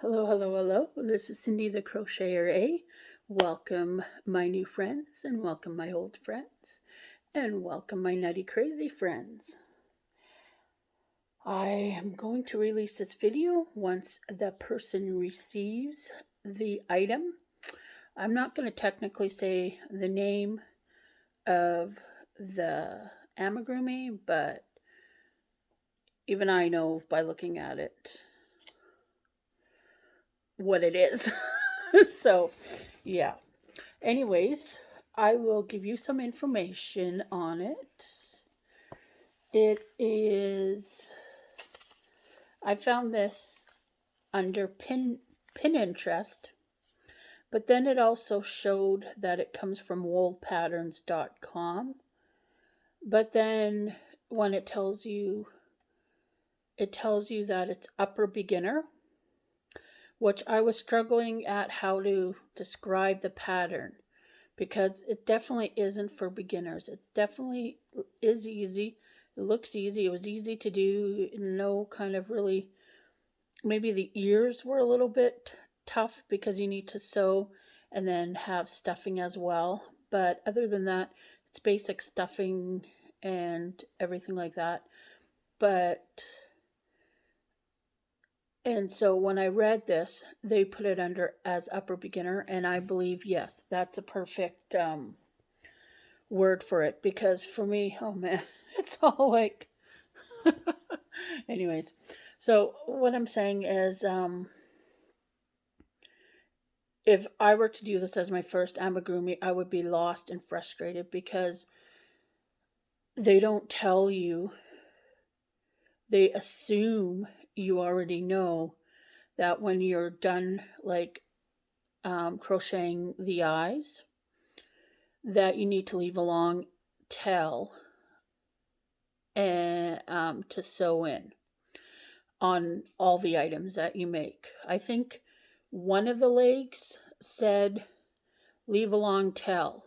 Hello, hello, hello. This is Cindy the Crocheter A. Welcome, my new friends, and welcome, my old friends, and welcome, my nutty crazy friends. I am going to release this video once the person receives the item. I'm not going to technically say the name of the amigurumi, but even I know by looking at it what it is. So, yeah. Anyways, I will give you some information on it. It is, I found this under Pininterest, but then it also showed that it comes from woolpatterns.com. But then when it tells you that it's upper beginner, which I was struggling at how to describe the pattern because it definitely isn't for beginners. It definitely is easy. It looks easy. It was easy to do. No kind of really, maybe the ears were a little bit tough because you need to sew and then have stuffing as well. But other than that, it's basic stuffing and everything like that. And so when I read this, they put it under as upper beginner, and I believe, yes, that's a perfect word for it, because for me, oh man, it's all like, anyways. So what I'm saying is, if I were to do this as my first amigurumi, I would be lost and frustrated because they don't tell you, they assume you already know that when you're done, like crocheting the eyes, that you need to leave a long tail and to sew in on all the items that you make. I think one of the legs said leave a long tail,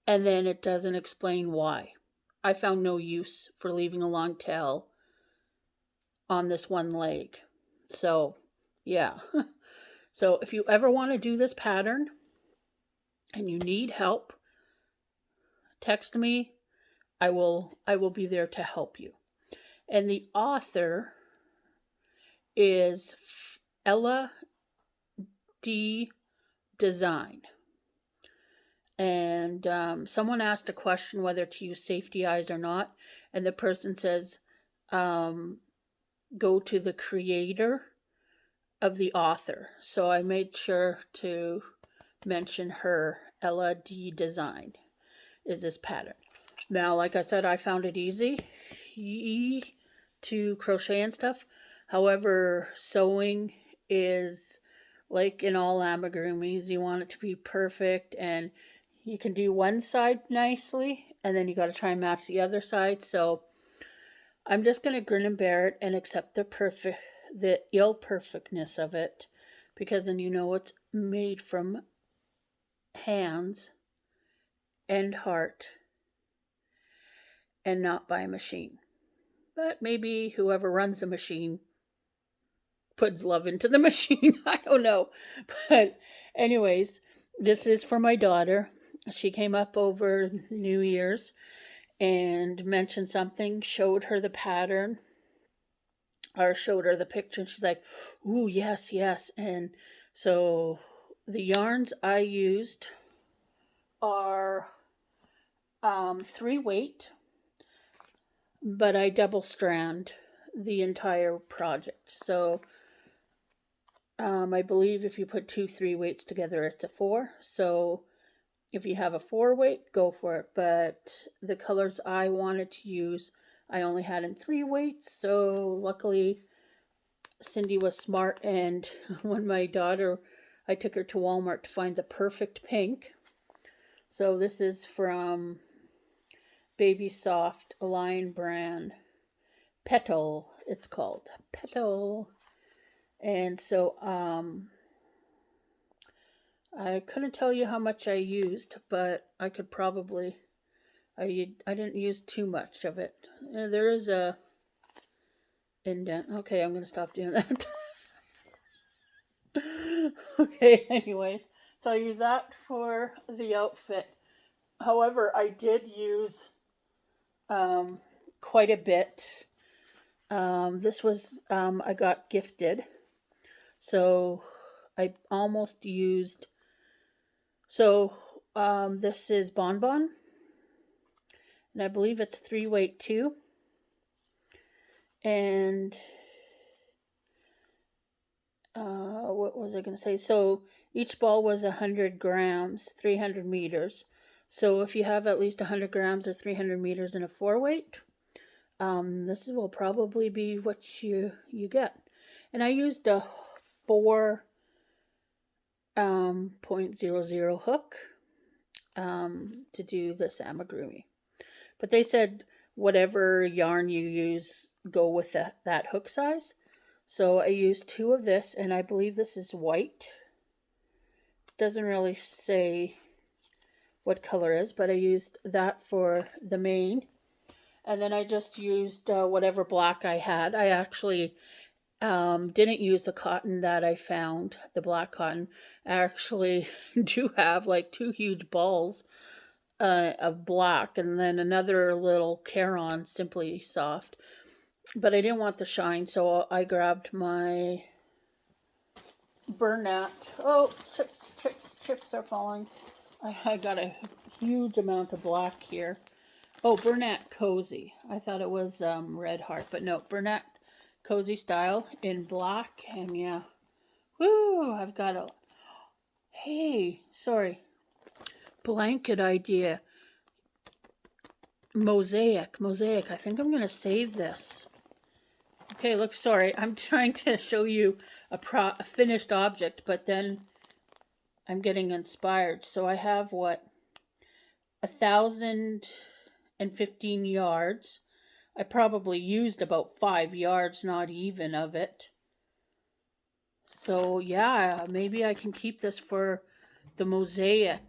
and then it doesn't explain why. I found no use for leaving a long tail on this one leg. So, yeah. So if you ever want to do this pattern and you need help, text me. I will be there to help you. And the author is Ella D. Design. And someone asked a question whether to use safety eyes or not, and the person says, go to the creator of the author. So I made sure to mention her. Ella D. Design is this pattern. Now, like I said, I found it easy to crochet and stuff. However, sewing is like in all amigurumis, you want it to be perfect, and you can do one side nicely and then you got to try and match the other side. So I'm just going to grin and bear it and accept the ill perfectness of it, because then you know it's made from hands and heart and not by a machine. But maybe whoever runs the machine puts love into the machine. I don't know. But anyways, this is for my daughter. She came up over New Year's and mentioned something, showed her the pattern, or showed her the picture, and she's like, ooh, yes, yes. And so the yarns I used are 3-weight, but I double strand the entire project. So I believe if you put 2 3-weights together, it's a 4. So if you have a 4-weight, go for it. But the colors I wanted to use, I only had in 3-weights. So luckily, Cindy was smart. And when my daughter, I took her to Walmart to find the perfect pink. So this is from Baby Soft, a Lion brand. Petal, it's called. Petal. And so I couldn't tell you how much I used, but I could probably, I didn't use too much of it. There is a indent. Okay, I'm going to stop doing that. Okay, anyways, so I use that for the outfit. However, I did use um, quite a bit. This was, I got gifted. So I almost used, so this is Bonbon. And I believe it's 3-weight too. And what was I going to say? So each ball was 100 grams, 300 meters. So if you have at least 100 grams or 300 meters in a 4-weight, this will probably be what you get. And I used a 4.00 hook to do this amigurumi. But they said whatever yarn you use, go with that hook size. So I used 2 of this, and I believe this is white. Doesn't really say what color is, but I used that for the main. And then I just used whatever black I had. I actually didn't use the cotton that I found, the black cotton. I actually do have like 2 huge balls of black, and then another little Caron Simply Soft. But I didn't want the shine, so I grabbed my Bernat. Oh, chips are falling. I got a huge amount of black here. Oh, Bernat Cozy. I thought it was Red Heart, but no, Bernat Cozy Style in black. And yeah, woo, I've got a, hey, sorry, blanket idea. Mosaic. I think I'm going to save this. Okay, look, sorry, I'm trying to show you a finished object, but then I'm getting inspired. So I have, what, 1,015 yards. I probably used about 5 yards, not even, of it. So yeah, maybe I can keep this for the Mosaic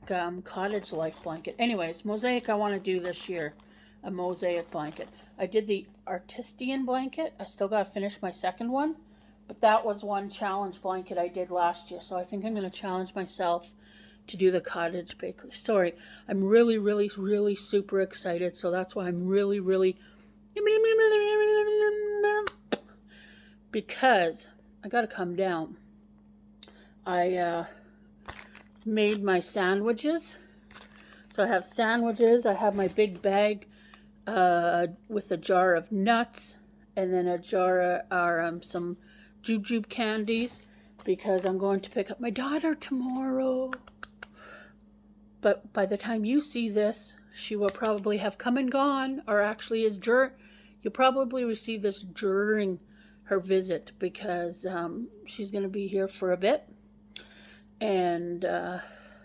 cottage life blanket. Anyways, Mosaic I want to do this year. A Mosaic blanket. I did the Artistian blanket. I still got to finish my second one. But that was one challenge blanket I did last year. So I think I'm going to challenge myself to do the cottage bakery. Sorry, I'm really, really, really super excited. So that's why I'm really, really... Because I got to come down. I made my sandwiches. So I have sandwiches. I have my big bag with a jar of nuts, and then a jar of some jujube candies, because I'm going to pick up my daughter tomorrow. But by the time you see this, she will probably have come and gone, or actually you'll probably receive this during her visit, because she's going to be here for a bit. And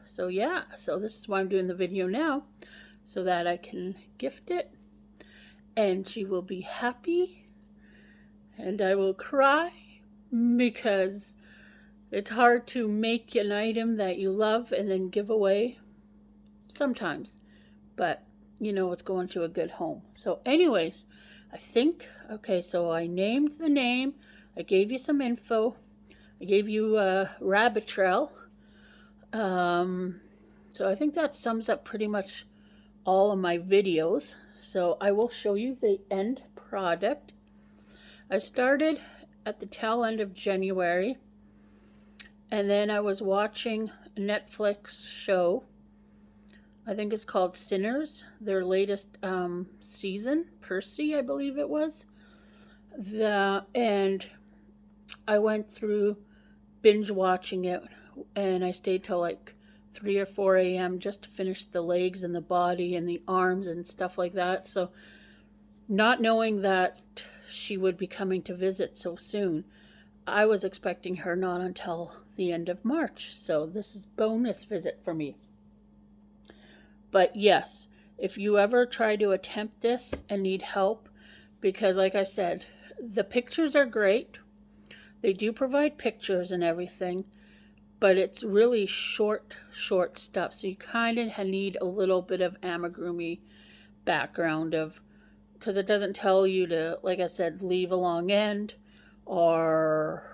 so yeah, so this is why I'm doing the video now, so that I can gift it. And she will be happy, and I will cry, because it's hard to make an item that you love and then give away sometimes, but you know it's going to a good home. So anyways, I think, okay, so I named the name, I gave you some info, I gave you a rabbit trail. So I think that sums up pretty much all of my videos. So I will show you the end product. I started at the tail end of January, and then I was watching a Netflix show. I think it's called Sinners, their latest season, Percy, I believe it was. And I went through binge watching it, and I stayed till like 3 or 4 a.m. just to finish the legs and the body and the arms and stuff like that. So not knowing that she would be coming to visit so soon, I was expecting her not until the end of March. So this is bonus visit for me. But yes, if you ever try to attempt this and need help, because like I said, the pictures are great. They do provide pictures and everything, but it's really short stuff. So you kind of need a little bit of amigurumi background of, because it doesn't tell you to, like I said, leave a long end or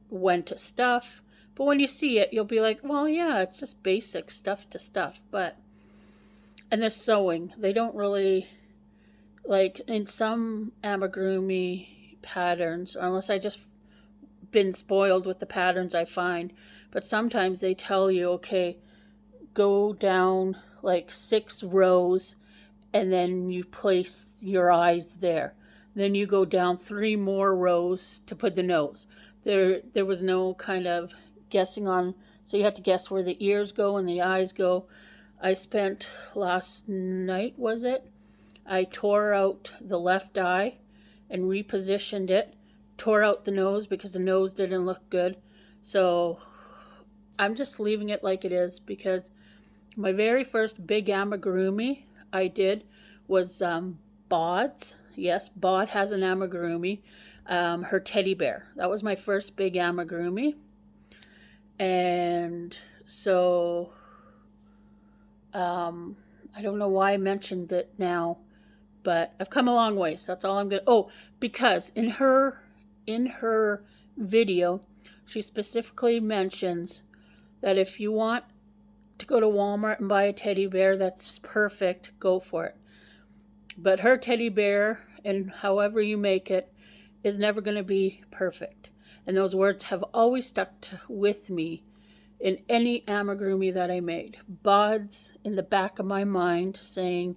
when to stuff, But when you see it, you'll be like, well, yeah, it's just basic stuff to stuff. And the sewing, they don't really, like in some amigurumi patterns, unless I just been spoiled with the patterns I find, but sometimes they tell you, okay, go down like 6 rows and then you place your eyes there. Then you go down 3 more rows to put the nose. There was no kind of guessing on, so you have to guess where the ears go and the eyes go. I spent last night, was it? I tore out the left eye and repositioned it, tore out the nose because the nose didn't look good. So I'm just leaving it like it is, because my very first big amigurumi I did was Bod's. Yes, Bod has an amigurumi. Her teddy bear. That was my first big amigurumi. And so I don't know why I mentioned it now, but I've come a long ways. That's all I'm going to... Oh, because in her video, she specifically mentions that if you want to go to Walmart and buy a teddy bear that's perfect, go for it. But her teddy bear, and however you make it, is never going to be perfect. And those words have always stuck with me in any amigurumi that I made. Bod's in the back of my mind saying,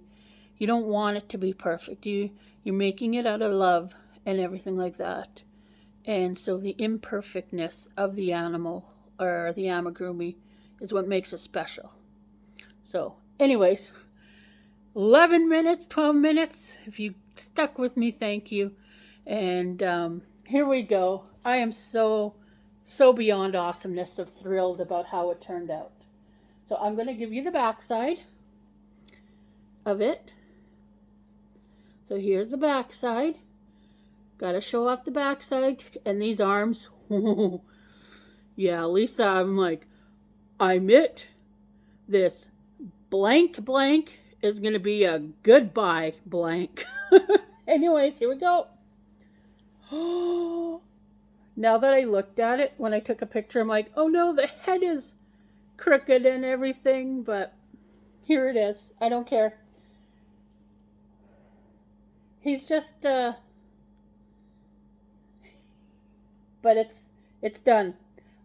you don't want it to be perfect. You're making it out of love and everything like that. And so the imperfectness of the animal or the amigurumi is what makes it special. So anyways, 11 minutes, 12 minutes. If you stuck with me, thank you. And here we go. I am so beyond awesomeness of thrilled about how it turned out. So I'm going to give you the back side of it. So here's the back side. Got to show off the back side. And these arms. Yeah, Lisa, I'm like, I'm it. This blank is going to be a goodbye blank. Anyways, here we go. Now that I looked at it, when I took a picture, I'm like, oh no, the head is crooked and everything, but here it is. I don't care. He's just, but it's done.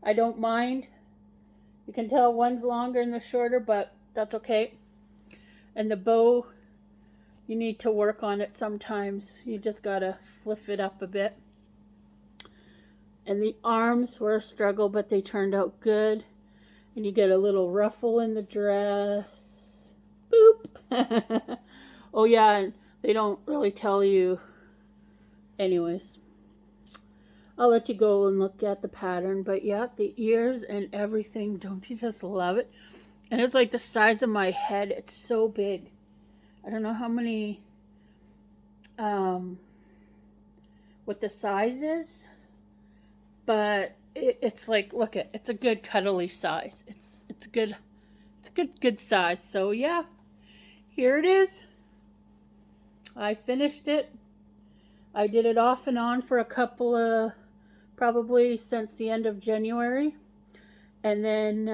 I don't mind. You can tell one's longer and the shorter, but that's okay. And the bow, you need to work on it sometimes. You just gotta flip it up a bit. And the arms were a struggle, but they turned out good. And you get a little ruffle in the dress. Boop. Oh yeah, and they don't really tell you. Anyways, I'll let you go and look at the pattern. But yeah, the ears and everything, don't you just love it? And it's like the size of my head. It's so big. I don't know how many, what the size is, but it's like, look at, it's a good cuddly size. It's a good size. So yeah, here it is. I finished it. I did it off and on for a couple of, probably since the end of January. And then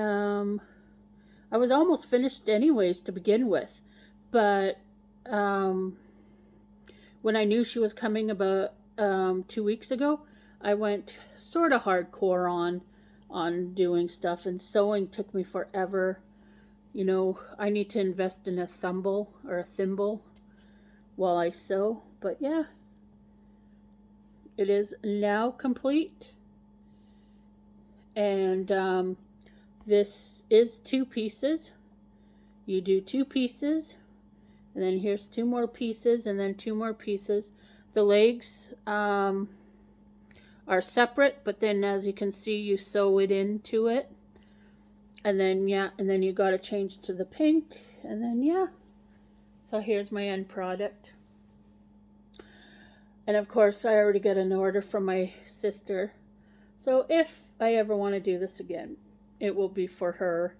I was almost finished anyways to begin with. But when I knew she was coming about 2 weeks ago, I went sort of hardcore on doing stuff, and sewing took me forever. You know, I need to invest in a thimble while I sew. But yeah, it is now complete. And this is 2 pieces. You do 2 pieces, and then here's 2 more pieces, and then 2 more pieces. The legs are separate, but then as you can see, you sew it into it. And then yeah, and then you got to change to the pink, and then yeah. So here's my end product. And of course, I already got an order from my sister. So if I ever want to do this again, it will be for her,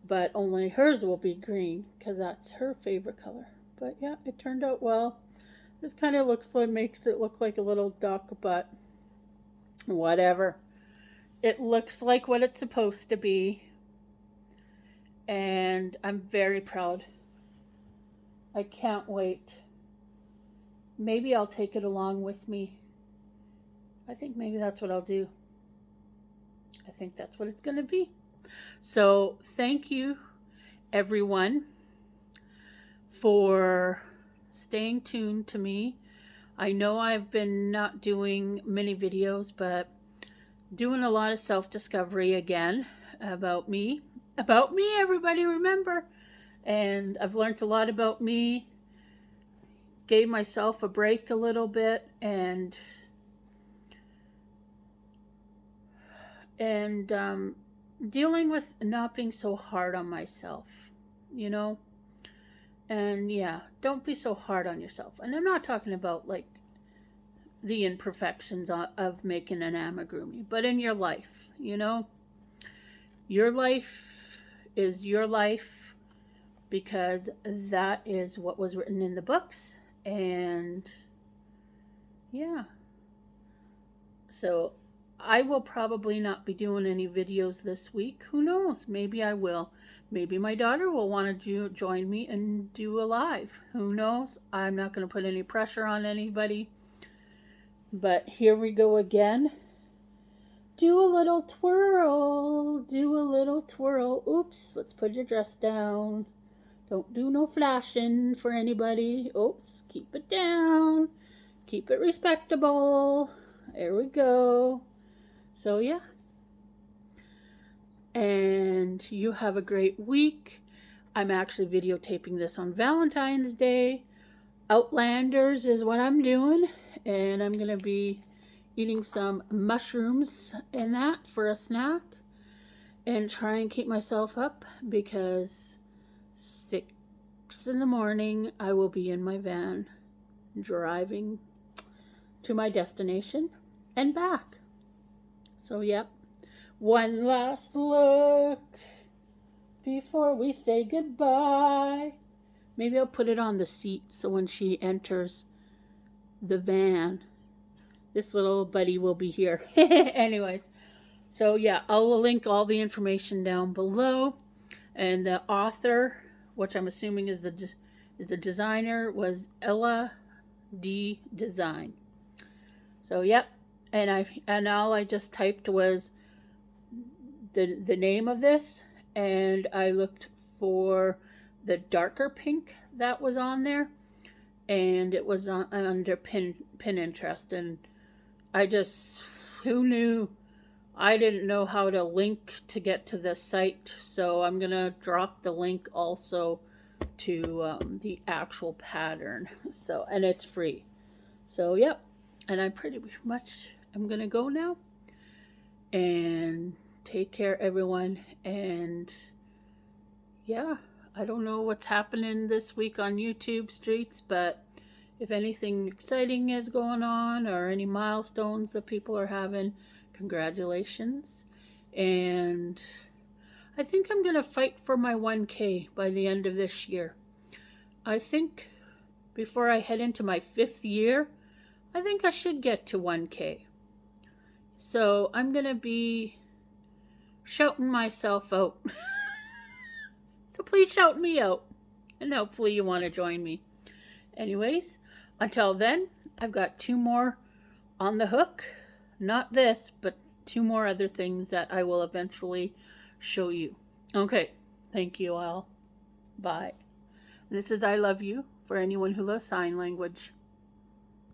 but only hers will be green because that's her favorite color. But yeah, it turned out well. This kind of makes it look like a little duck, but whatever. It looks like what it's supposed to be, and I'm very proud. I can't wait. Maybe I'll take it along with me. I think maybe that's what I'll do. I think that's what it's going to be. So, thank you, everyone, for staying tuned to me. I know I've been not doing many videos, but doing a lot of self-discovery again about me. About me, everybody, remember. And I've learned a lot about me. Gave myself a break a little bit, and dealing with not being so hard on myself, you know. And yeah, don't be so hard on yourself. And I'm not talking about like the imperfections of making an amigurumi, but in your life, you know. Your life is your life because that is what was written in the books. And yeah, so I will probably not be doing any videos this week. Who knows? Maybe I will. Maybe my daughter will want to join me and do a live. Who knows? I'm not going to put any pressure on anybody. But here we go again. Do a little twirl. Do a little twirl. Oops, let's put your dress down. Don't do no flashing for anybody. Oops, keep it down. Keep it respectable. There we go. So yeah. And you have a great week. I'm actually videotaping this on Valentine's Day. Outlanders is what I'm doing. And I'm going to be eating some mushrooms and that for a snack. And try and keep myself up because 6 in the morning I will be in my van driving to my destination and back. So yep, one last look before we say goodbye. Maybe I'll put it on the seat so when she enters the van, this little buddy will be here. Anyways, so yeah, I'll link all the information down below. And the author, which I'm assuming is the designer, was Ella D. Design. So yep, and all I just typed was the name of this, and I looked for the darker pink that was on there, and it was under Pininterest, and I just, who knew? I didn't know how to link to get to the site, so I'm going to drop the link also to the actual pattern. So, and it's free. So, yep. And I'm pretty much, I'm going to go now. And take care, everyone. And yeah, I don't know what's happening this week on YouTube streets, but if anything exciting is going on or any milestones that people are having, congratulations. And I think I'm going to fight for my 1K by the end of this year. I think before I head into my 5th year, I think I should get to 1K. So I'm going to be shouting myself out. So please shout me out. And hopefully you want to join me. Anyways, until then, I've got 2 more on the hook. Not this, but 2 more other things that I will eventually show you. Okay, thank you all. Bye. This is I Love You for anyone who loves sign language.